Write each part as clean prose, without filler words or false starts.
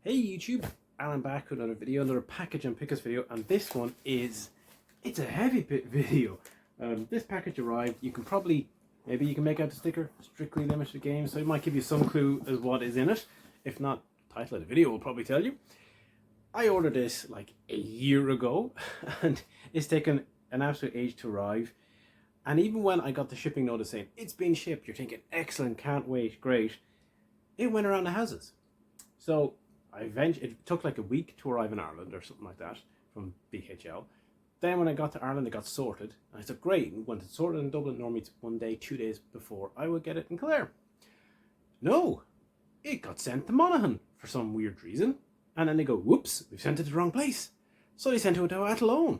Hey YouTube, Alan back with another video, another package and pickers video, and this one it's a heavy bit video. This package arrived. Maybe you can make out the sticker, strictly limited game, so it might give you some clue as what is in it. If not, the title of the video will probably tell you. I ordered this like a year ago and it's taken an absolute age to arrive. And even when I got the shipping notice saying it's been shipped, you're thinking excellent, can't wait, great. It went around the houses. So it took like a week to arrive in Ireland or something like that from DHL. Then when I got to Ireland, it got sorted. And I said, great. And when it's sorted in Dublin, normally it's 1 day, 2 days before I would get it in Clare. No, it got sent to Monaghan for some weird reason. And then they go, whoops, we've sent it to the wrong place. So they sent it to Athlone.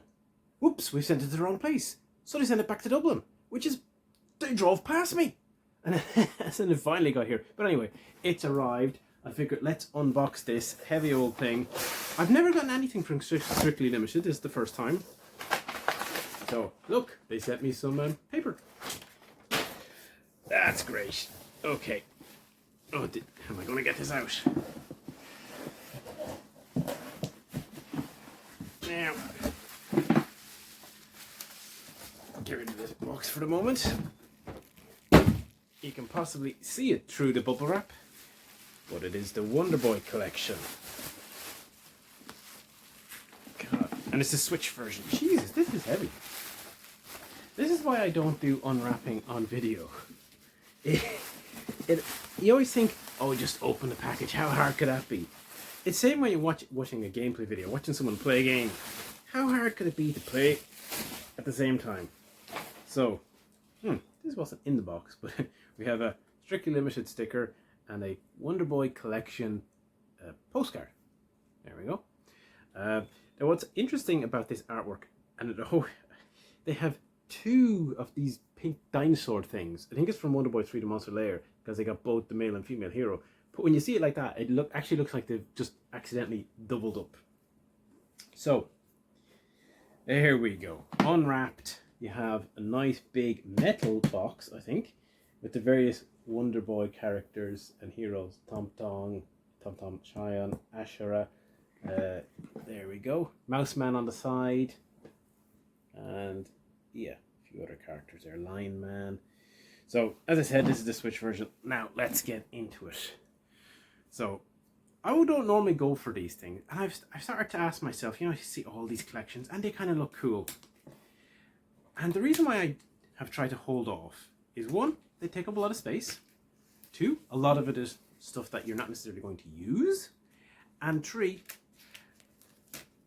Whoops, we've sent it to the wrong place. So they sent it back to Dublin, they drove past me. And then it finally got here. But anyway, it's arrived. I figured let's unbox this heavy old thing. I've never gotten anything from Strictly Limited. This is the first time. So look, they sent me some paper. That's great. Okay. Oh, how am I going to get this out? Now, get rid of this box for the moment. You can possibly see it through the bubble wrap, but it is the Wonder Boy collection. God. And it's the Switch version. Jesus, this is heavy. This is why I don't do unwrapping on video. You always think, oh, just open the package. How hard could that be? It's the same when you're watching a gameplay video, watching someone play a game. How hard could it be to play at the same time? So, this wasn't in the box, but we have a Strictly Limited sticker and a Wonder Boy collection postcard. There we go. Now what's interesting about this artwork, and they have two of these pink dinosaur things. I think it's from Wonder Boy 3 The Monster Lair, because they got both the male and female hero. But when you see it like that, it actually looks like they've just accidentally doubled up. So, there we go. Unwrapped, you have a nice big metal box, I think, with the various Wonder Boy characters and heroes. Tom Tom, Cheyenne, Ashura. There we go. Mouse Man on the side. And yeah, a few other characters there. Lion Man. So, as I said, this is the Switch version. Now, let's get into it. So, I don't normally go for these things. And I've started to ask myself, you see all these collections and they kind of look cool. And the reason why I have tried to hold off is, one, they take up a lot of space. Two, a lot of it is stuff that you're not necessarily going to use. And three,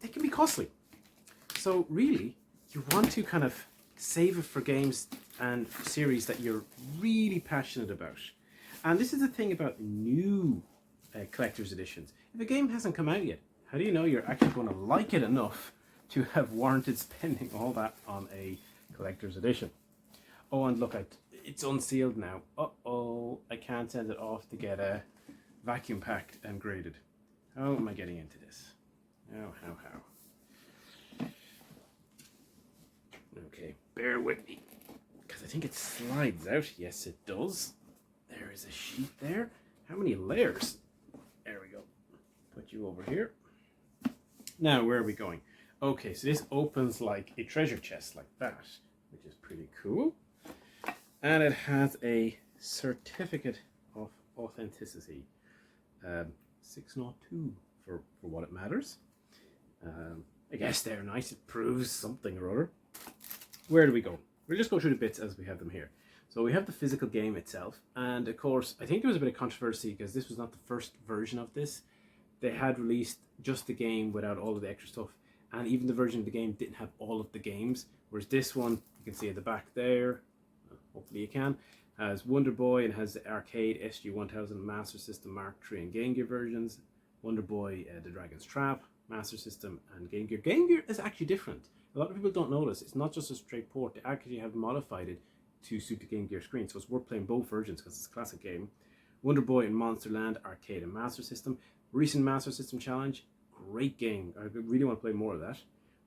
they can be costly. So really, you want to kind of save it for games and series that you're really passionate about. And this is the thing about new collector's editions. If a game hasn't come out yet, how do you know you're actually going to like it enough to have warranted spending all that on a collector's edition? Oh, and look, it's unsealed now. Uh-oh, I can't send it off to get vacuum packed and graded. How am I getting into this? How? Okay, bear with me, because I think it slides out. Yes, it does. There is a sheet there. How many layers? There we go. Put you over here. Now, where are we going? Okay, so this opens like a treasure chest like that, which is pretty cool. And it has a certificate of authenticity. 602 for what it matters. I guess they're nice. It proves something or other. Where do we go? We'll just go through the bits as we have them here. So we have the physical game itself, and of course I think there was a bit of controversy because this was not the first version of this. They had released just the game without all of the extra stuff, and even the version of the game didn't have all of the games, whereas this one, you can see at the back there, hopefully you can, has Wonder Boy and has the arcade SG-1000 Master System Mark III and Game Gear versions, Wonder Boy The Dragon's Trap, Master System and Game Gear. Game Gear is actually different. A lot of people don't notice. It's not just a straight port. They actually have modified it to suit the Game Gear screen, so it's worth playing both versions because it's a classic game. Wonder Boy in Monsterland Arcade and Master System. Recent Master System Challenge, great game. I really want to play more of that.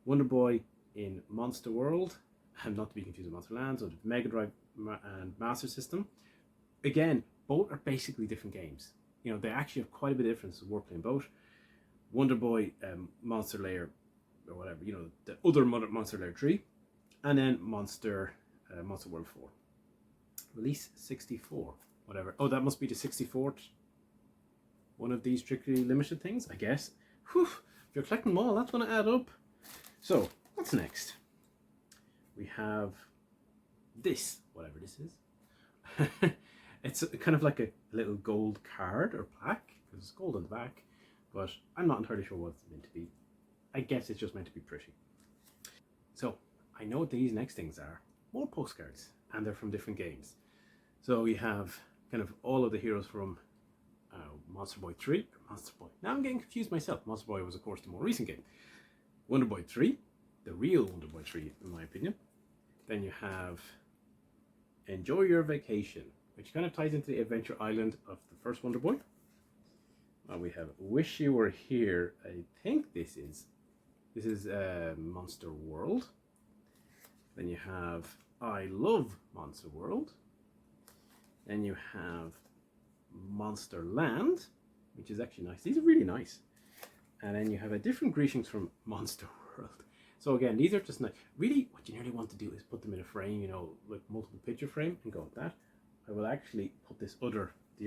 Wonder Boy in Monster World, and not to be confused with Monsterland, so the Mega Drive and Master System. Again, both are basically different games. They actually have quite a bit of difference. It's worth playing both. Wonder Boy Monster Layer, or whatever, you know, the other Monster Layer 3, and then Monster World 4. Release 64, whatever. Oh, that must be the 64th one of these strictly limited things, I guess. Whew, if you're collecting them all, that's going to add up. So, what's next? We have this, whatever this is. It's kind of like a little gold card or plaque, because it's gold on the back, but I'm not entirely sure what it's meant to be. I guess it's just meant to be pretty. So, I know what these next things are. More postcards, and they're from different games. So you have kind of all of the heroes from Monster Boy 3, or Monster Boy. Now I'm getting confused myself. Monster Boy was, of course, the more recent game. Wonder Boy 3, the real Wonder Boy 3, in my opinion. Then you have Enjoy Your Vacation, which kind of ties into the Adventure Island of the first Wonder Boy. We have Wish You Were Here. I think this is Monster World. Then you have I Love Monster World. Then you have Monster Land, which is actually nice. These are really nice. And then you have a different greetings from Monster World. So again, these are just nice. Really, what you nearly want to do is put them in a frame, you know, like multiple picture frame, and go with that. I will actually put the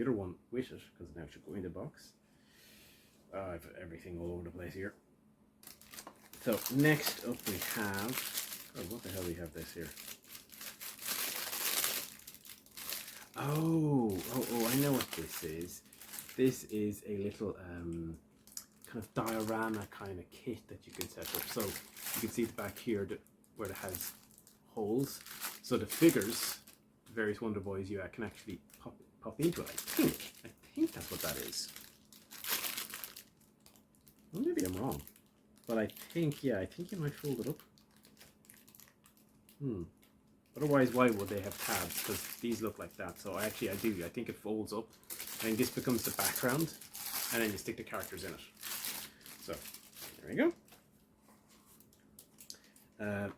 other one with it, because now it should go in the box. I've everything all over the place here. So next up we have, oh, what the hell do we have this here? Oh, I know what this is. This is a little kind of diorama kind of kit that you can set up. So you can see the back here where it has holes. So the figures, the various Wonder Boys, you can actually pop into it. I think that's what that is. Well, maybe I'm wrong. But I think you might fold it up. Otherwise, why would they have tabs? Because these look like that. So I do. I think it folds up, and this becomes the background, and then you stick the characters in it. So there we go.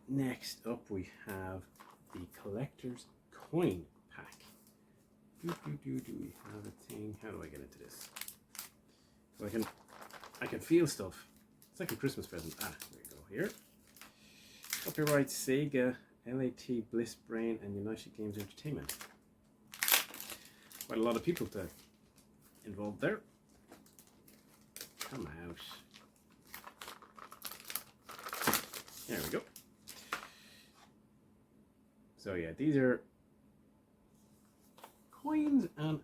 Next up, we have the collector's coin pack. Do we have a thing? How do I get into this? So I can feel stuff. It's like a Christmas present. There we go. Here. Copyright Sega, LAT, Bliss Brain, and United Games Entertainment. Quite a lot of people involved there. Come out. There we go. So yeah, these are coins and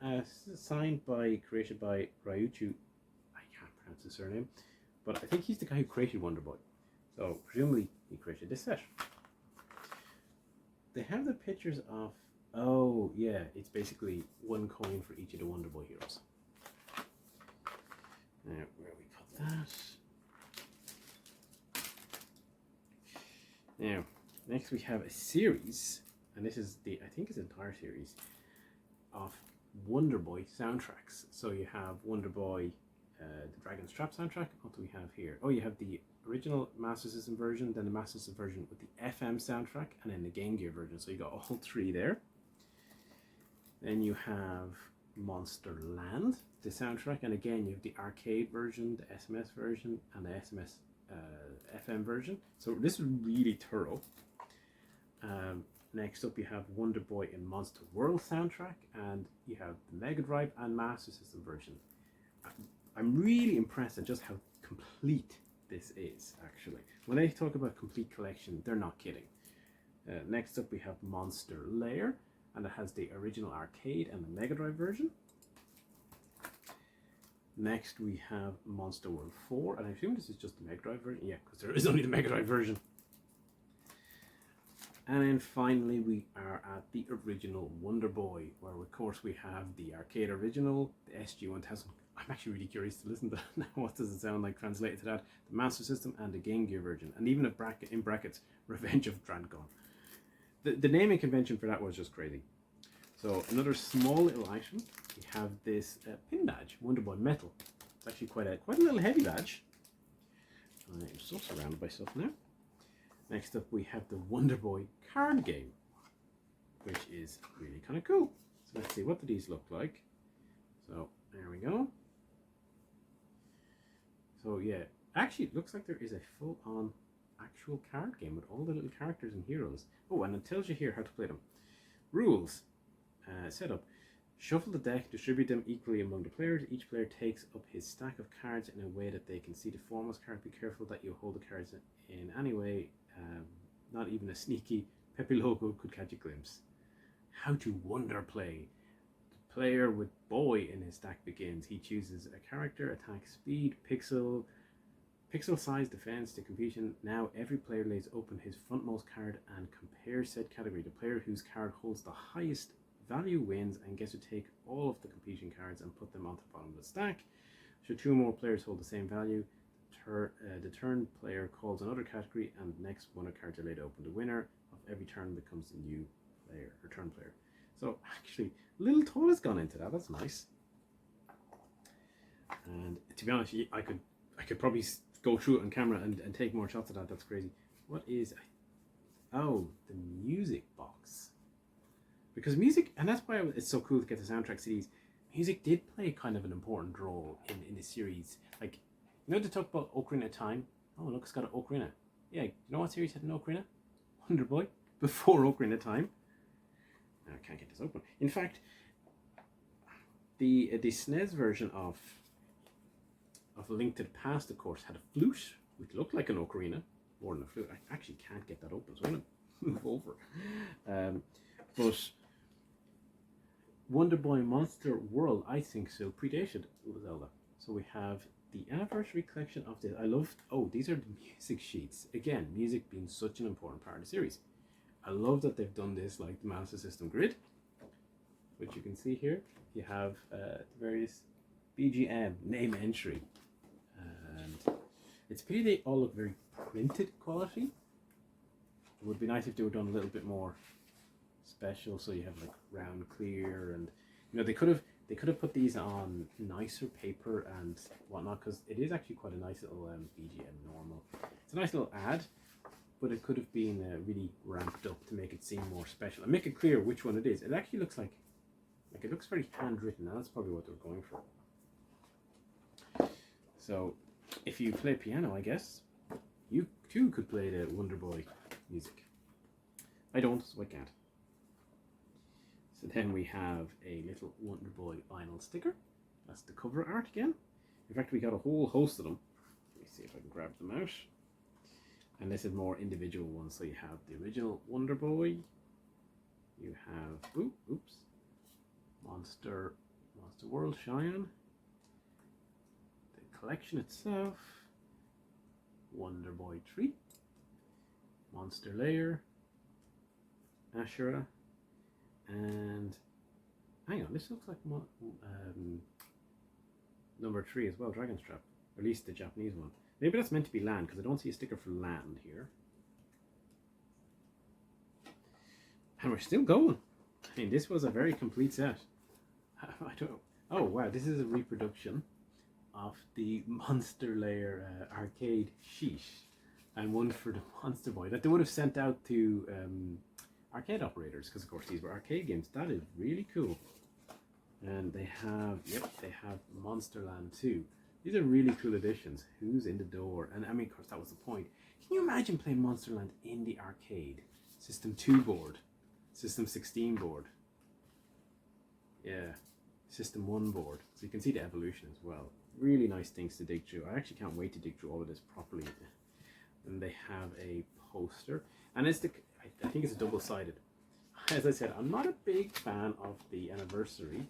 created by Ryuichi. I can't pronounce his surname, but I think he's the guy who created Wonder Boy. So presumably he created this set. They have the pictures of, oh yeah, it's basically one coin for each of the Wonder Boy heroes. Now, where we put that. Now, next we have a series, and this is I think it's an entire series of Wonder Boy soundtracks. So you have Wonder Boy, the Dragon's Trap soundtrack. What do we have here? Oh, you have the original Master System version, then the Master System version with the FM soundtrack, and then the Game Gear version. So you got all three there. Then you have Monster Land, the soundtrack, and again you have the arcade version, the SMS version, and the SMS FM version. So this is really thorough. Next up you have Wonder Boy and Monster World soundtrack, and you have the Mega Drive and Master System version. I'm really impressed at just how complete this is, actually. When they talk about complete collection, they're not kidding. Next up we have Monster Lair, and it has the original arcade and the Mega Drive version. Next we have Monster World 4, and I assume this is just the Mega Drive version. Yeah, because there is only the Mega Drive version. And then finally we are at the original Wonder Boy, where of course we have the arcade original, the SG-1000. I'm actually really curious to listen to that now. What does it sound like translated to that? The Master System and the Game Gear version, and even in brackets, Revenge of Dragon. The naming convention for that was just crazy. So another small little item, we have this pin badge, Wonder Boy Metal. It's actually quite a little heavy badge. I'm so surrounded by stuff now. Next up we have the Wonder Boy card game, which is really kind of cool. So let's see, what do these look like? So there we go. So yeah, actually it looks like there is a full-on actual card game with all the little characters and heroes. Oh, and it tells you here how to play them. Rules. Setup. Shuffle the deck, distribute them equally among the players. Each player takes up his stack of cards in a way that they can see the foremost card. Be careful that you hold the cards in any way. Not even a sneaky Pepe Logo could catch a glimpse. How to wonder play. The player with boy in his stack begins. He chooses a character, attack speed, pixel size, defense to completion. Now every player lays open his frontmost card and compares said category. The player whose card holds the highest value wins and gets to take all of the completion cards and put them onto the bottom of the stack. Should two or more players hold the same value, the turn player calls another category and the next one of cards are laid open. The winner of every turn becomes a new player, or turn player. So actually, little thought has gone into that. That's nice. And to be honest, I could probably go through it on camera and take more shots of that. That's crazy. What is... Oh, the music box. Because music, and that's why it's so cool to get the soundtrack CDs, music did play kind of an important role in the series. Like, you know, to talk about Ocarina of Time. Oh, look, it's got an Ocarina. Yeah, you know what series had an Ocarina? Wonder Boy, before Ocarina of Time. Now, I can't get this open. In fact, the SNES version of A Link to the Past, of course, had a flute, which looked like an ocarina, more than a flute. I actually can't get that open, so I'm going to move over. But Wonder Boy Monster World, I think, still predated Zelda. So we have the anniversary collection of this. I love, oh, these are the music sheets. Again, music being such an important part of the series. I love that they've done this like the Master System grid, which you can see here. You have various BGM name entry. And it's pity they all look very printed quality. It would be nice if they were done a little bit more special, so you have like round clear, and you know, they could have put these on nicer paper and whatnot, because it is actually quite a nice little BGM normal. It's a nice little ad, but it could have been really ramped up to make it seem more special and make it clear which one it is. It actually looks like it looks very handwritten, and that's probably what they're going for. So if you play piano, I guess you too could play the Wonder Boy music. I don't, so I can't. So then we have a little Wonder Boy vinyl sticker. That's the cover art again. In fact, we got a whole host of them. Let me see if I can grab them out. And this is more individual ones. So you have the original Wonder Boy. You have, oops, Monster World Shine. The collection itself. Wonder Boy Tree. Monster Lair. Ashura. And hang on, this looks like number 3 as well, Dragon's Trap. Or at least the Japanese one. Maybe that's meant to be land, because I don't see a sticker for land here. And we're still going. I mean, this was a very complete set. I don't know. Oh wow, this is a reproduction of the Monster Lair arcade sheet, and one for the Monster Boy that they would have sent out to arcade operators, because of course these were arcade games. That is really cool. And they have, yep, they have Monsterland 2. These are really cool additions. Who's in the door? And I mean, of course, that was the point. Can you imagine playing Monsterland in the arcade? System 2 board, System 16 board, yeah, System 1 board. So you can see the evolution as well. Really nice things to dig through. I actually can't wait to dig through all of this properly. And they have a poster, and it's I think it's a double-sided. As I said, I'm not a big fan of the anniversary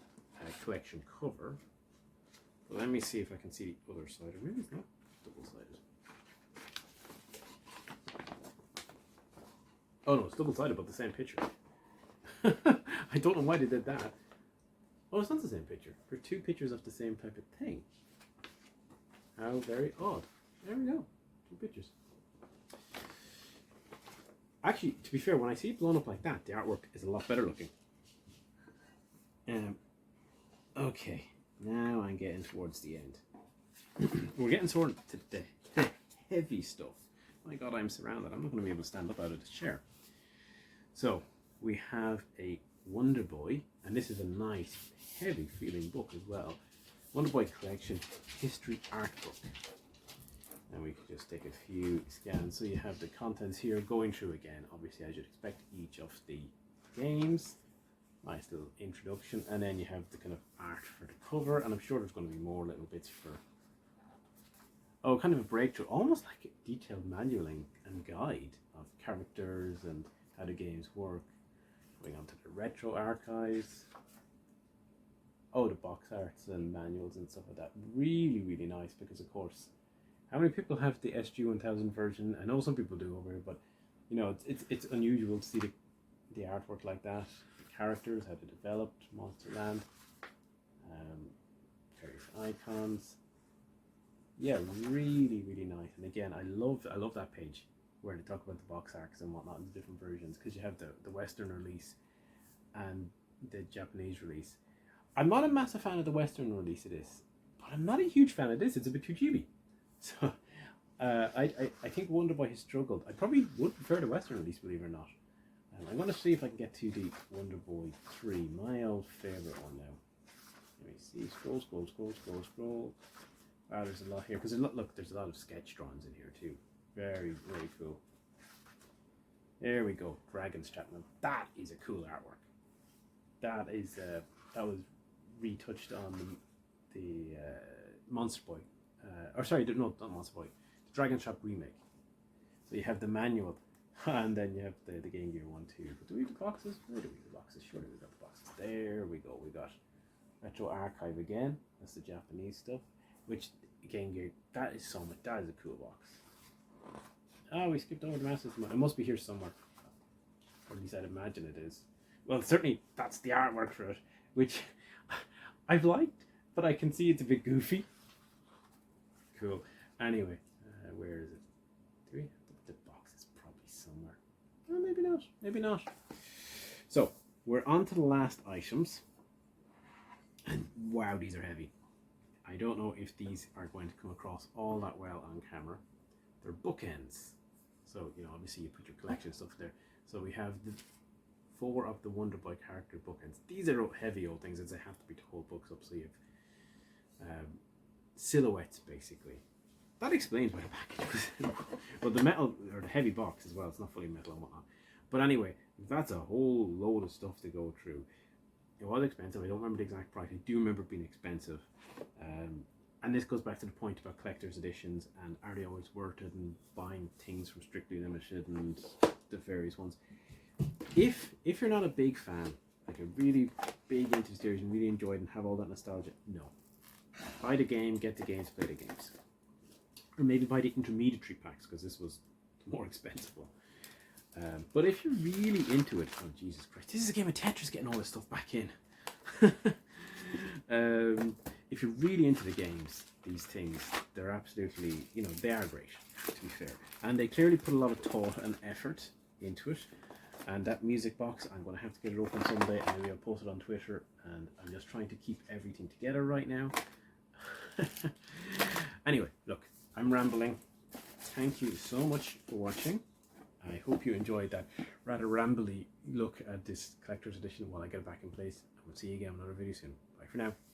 collection cover. But let me see if I can see the other side, or maybe it's not double-sided. Oh no, it's double-sided, but the same picture. I don't know why they did that. Oh, it's not the same picture. There are 2 pictures of the same type of thing. How very odd. There we go. 2 pictures. Actually, to be fair, when I see it blown up like that, the artwork is a lot better looking. Okay, now I'm getting towards the end. We're getting towards the heavy stuff. My God, I'm surrounded. I'm not going to be able to stand up out of this chair. So, we have a Wonder Boy, and this is a nice, heavy feeling book as well. Wonder Boy Collection History Art Book. and we can just take a few scans. So you have the contents here going through again, obviously as you'd expect, each of the games. Nice little introduction, and then you have the kind of art for the cover, and I'm sure there's going to be more little bits for, oh, kind of a breakthrough, almost like a detailed manual and guide of characters and how the games work. Going on to the retro archives. Oh, the box arts and manuals and stuff like that. Really, really nice, because of course, how many people have the SG-1000 version? I know some people do over here, but you know, it's unusual to see the artwork like that. The characters, how they developed, Monsterland, various icons. Yeah, really, really nice. And again, I love that page where they talk about the box arcs and whatnot in the different versions, because you have the Western release and the Japanese release. I'm not a massive fan of the Western release of this, but I'm not a huge fan of this. It's a bit too chibi. So I think Wonder Boy has struggled. I probably would prefer the Western release, believe it or not. I'm going to see if I can get to the Wonder Boy 3, my old favourite one now. Let me see. Scroll. Wow, there's a lot here. Because look, there's a lot of sketch drawings in here too. Very, very cool. There we go. Dragon's Chapman. That is a cool artwork. That is that was retouched on the Monster Boy, or sorry, no, not Monster Boy, the Dragon Trap remake. So you have the manual, and then you have the Game Gear one too. But do we have the boxes? Where do we have the boxes? Surely we got the boxes. There we go. We got Retro Archive again. That's the Japanese stuff. Which Game Gear, that is so much. That is a cool box. Oh, we skipped over the Masters. It must be here somewhere. Or at least I'd imagine it is. Well, certainly that's the artwork for it, which I've liked, but I can see it's a bit goofy. Cool. Anyway, where is it? Do we? The box is probably somewhere. Oh, maybe not. Maybe not. So we're on to the last items, and wow, these are heavy. I don't know if these are going to come across all that well on camera. They're bookends. So, you know, obviously you put your collection stuff there. So we have the 4 of the Wonder Boy character bookends. These are heavy old things, as they have to be to hold books up. So you have silhouettes, basically. That explains why the package was well, the metal, or the heavy box as well. It's not fully metal and whatnot. But anyway, that's a whole load of stuff to go through. It was expensive. I don't remember the exact price. I do remember it being expensive. And this goes back to the point about collector's editions and are they always worth it, and buying things from Strictly Limited and the various ones. If you're not a big fan, like a really big into the series and really enjoyed and have all that nostalgia, no. Buy the game, get the games, play the games. Or maybe buy the intermediary packs, because this was the more expensive one. But if you're really into it, oh Jesus Christ, this is a game of Tetris getting all this stuff back in. If you're really into the games, these things, they're absolutely, you know, they are great, to be fair. And they clearly put a lot of thought and effort into it. And that music box, I'm going to have to get it open someday, and maybe I'll post it on Twitter. And I'm just trying to keep everything together right now. Anyway, look, I'm rambling. Thank you so much for watching. I hope you enjoyed that rather rambly look at this collector's edition while I get it back in place. And we'll see you again in another video soon. Bye for now.